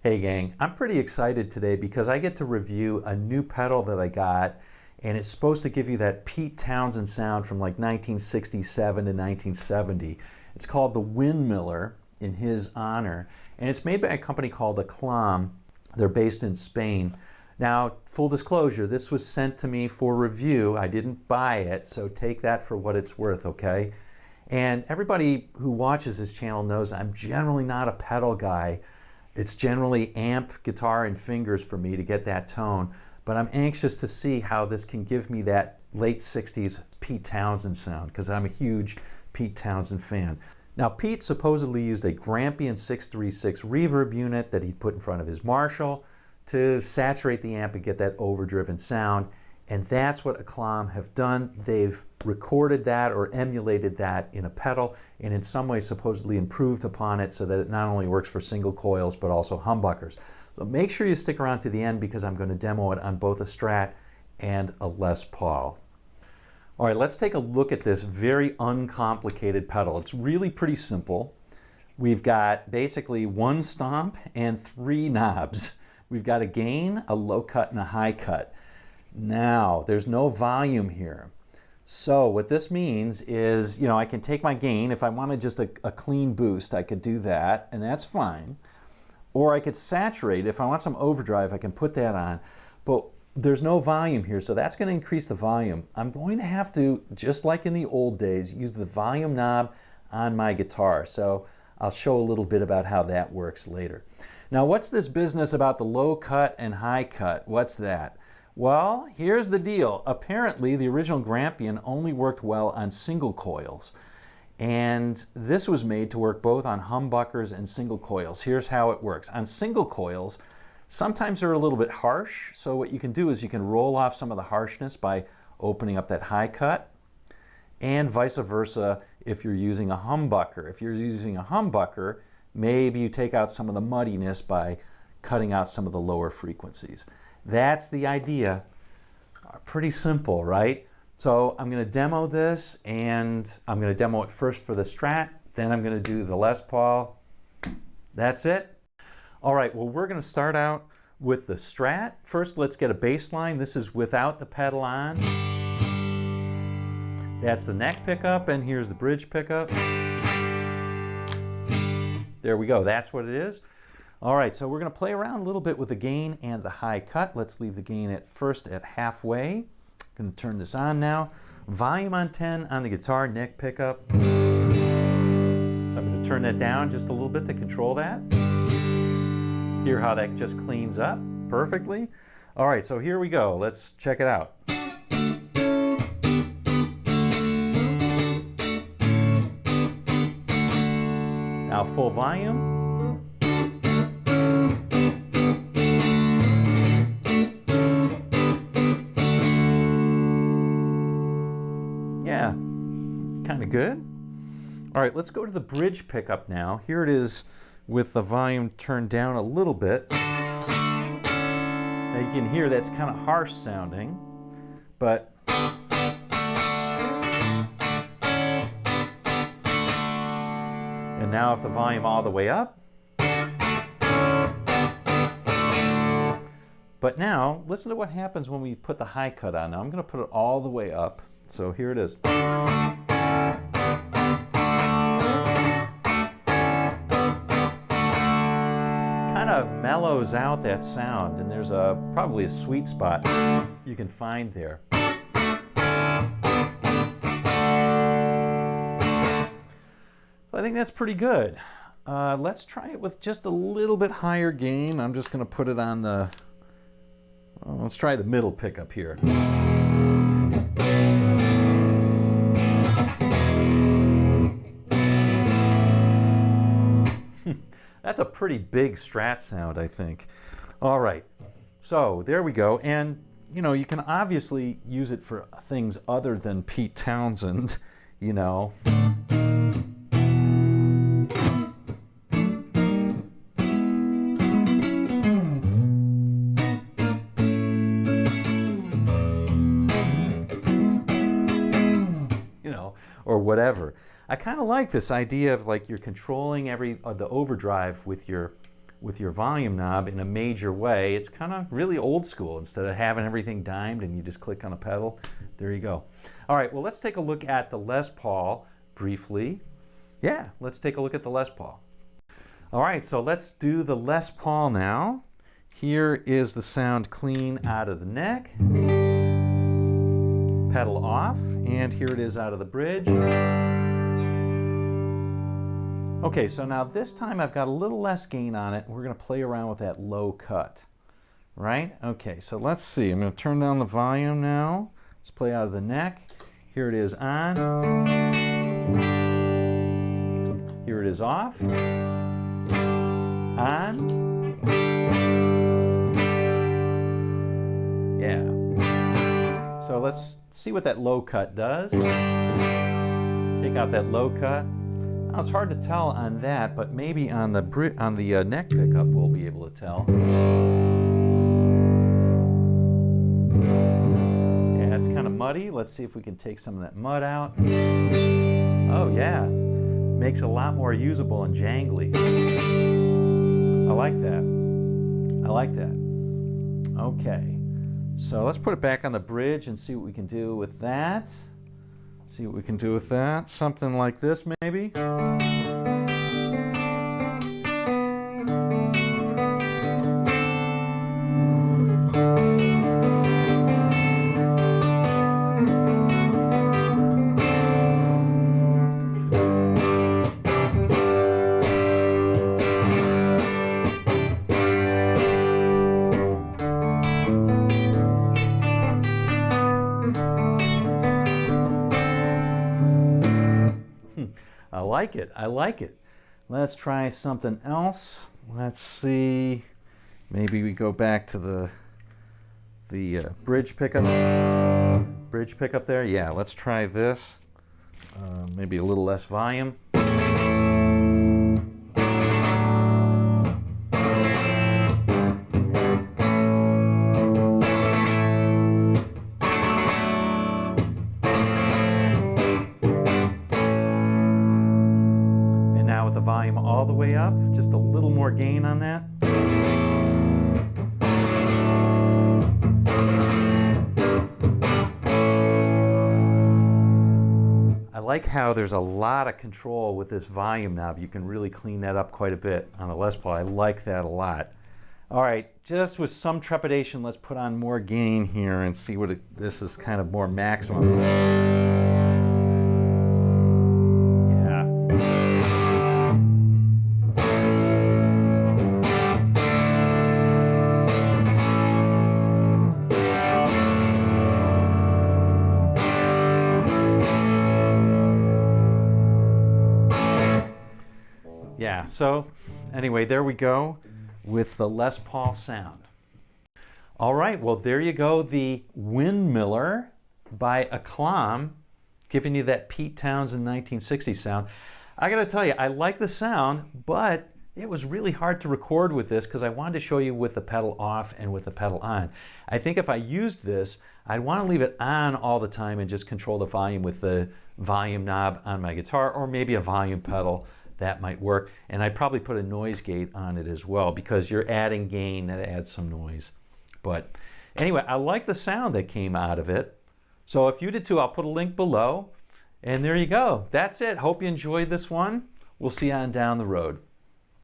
Hey gang, I'm pretty excited today because I get to review a new pedal that I got, and it's supposed to give you that Pete Townshend sound from like 1967 to 1970. It's called the Windmiller in his honor, and it's made by a company called Aclam. They're based in Spain. Now, full disclosure, this was sent to me for review. I didn't buy it, so take that for what it's worth, okay? And everybody who watches this channel knows I'm generally not a pedal guy. It's generally amp, guitar, and fingers for me to get that tone, but I'm anxious to see how this can give me that late 60s Pete Townshend sound, because I'm a huge Pete Townshend fan. Now, Pete supposedly used a Grampian 636 reverb unit that he put in front of his Marshall to saturate the amp and get that overdriven sound, and that's what Aclam have done. They've recorded that or emulated that in a pedal, and in some ways supposedly improved upon it so that it not only works for single coils but also humbuckers. So make sure you stick around to the end because I'm going to demo it on both a Strat and a Les Paul. All right, let's take a look at this very uncomplicated pedal. It's really pretty simple. We've got basically one stomp and three knobs. We've got a gain, a low cut, and a high cut. Now, there's no volume here. So what this means is, I can take my gain. If I wanted just a clean boost, I could do that, and that's fine. Or I could saturate. If I want some overdrive, I can put that on. But there's no volume here, so that's going to increase the volume. I'm going to have to, just like in the old days, use the volume knob on my guitar. So I'll show a little bit about how that works later. Now, what's this business about the low cut and high cut? What's that? Well, here's the deal. Apparently, the original Grampian only worked well on single coils. And this was made to work both on humbuckers and single coils. Here's how it works. On single coils, sometimes they're a little bit harsh. So what you can do is you can roll off some of the harshness by opening up that high cut, and vice versa if you're using a humbucker. If you're using a humbucker, maybe you take out some of the muddiness by cutting out some of the lower frequencies. That's the idea. Pretty simple, right? So I'm going to demo this, and I'm going to demo it first for the Strat, then I'm going to do the Les Paul. That's it. All right, well, we're going to start out with the Strat. First, let's get a bass line. This is without the pedal on. That's the neck pickup, and here's the bridge pickup. There we go, that's what it is. All right, so we're going to play around a little bit with the gain and the high cut. Let's leave the gain at first at halfway. Going to turn this on now. Volume on 10 on the guitar, neck pickup. So I'm going to turn that down just a little bit to control that. Hear how that just cleans up perfectly. All right, so here we go. Let's check it out. Now full volume. Yeah, kind of good. All right, let's go to the bridge pickup now. Here it is with the volume turned down a little bit. Now you can hear that's kind of harsh sounding, but and now if the volume all the way up. But now, listen to what happens when we put the high cut on. Now I'm going to put it all the way up. So here it is. Kind of mellows out that sound, and there's probably a sweet spot you can find there. I think that's pretty good. Let's try it with just a little bit higher gain. I'm just going to put it on the, well, let's try the middle pickup here. That's a pretty big Strat sound, I think. All right, so there we go. And, you can obviously use it for things other than Pete Townshend, or whatever. I kind of like this idea of like you're controlling the overdrive with your with your volume knob in a major way. It's kind of really old school. Instead of having everything dimed and you just click on a pedal, there you go. All right, well, let's take a look at the Les Paul briefly. Yeah, let's take a look at the Les Paul. All right, so let's do the Les Paul now. Here is the sound clean out of the neck. Pedal off, and here it is out of the bridge. Okay, so now this time I've got a little less gain on it. We're going to play around with that low cut, right? Okay, so let's see. I'm going to turn down the volume now. Let's play out of the neck. Here it is on. Here it is off. On. Yeah. So let's see what that low cut does. Take out that low cut. Now it's hard to tell on that, but maybe on the neck pickup we'll be able to tell. Yeah, it's kind of muddy. Let's see if we can take some of that mud out. Oh yeah, makes it a lot more usable and jangly. I like that. I like that. Okay, so let's put it back on the bridge and see what we can do with that. See what we can do with that. Something like this, maybe. I like it. I like it. Let's try something else. Let's see. Maybe we go back to the bridge pickup. Bridge pickup there. Yeah, let's try this. Maybe a little less volume. The volume all the way up, just a little more gain on that. I like how there's a lot of control with this volume knob. You can really clean that up quite a bit on a Les Paul. I like that a lot. All right, just with some trepidation, let's put on more gain here and see what this is kind of more maximum. Yeah, so anyway, there we go with the Les Paul sound. All right, well, there you go, the Windmiller by Aclam, giving you that Pete Townshend 1960s sound. I gotta tell you, I like the sound, but it was really hard to record with this because I wanted to show you with the pedal off and with the pedal on. I think if I used this, I'd want to leave it on all the time and just control the volume with the volume knob on my guitar, or maybe a volume pedal. That might work. And I'd probably put a noise gate on it as well, because you're adding gain, that adds some noise. But anyway, I like the sound that came out of it. So if you did too, I'll put a link below. And there you go. That's it. Hope you enjoyed this one. We'll see you on down the road.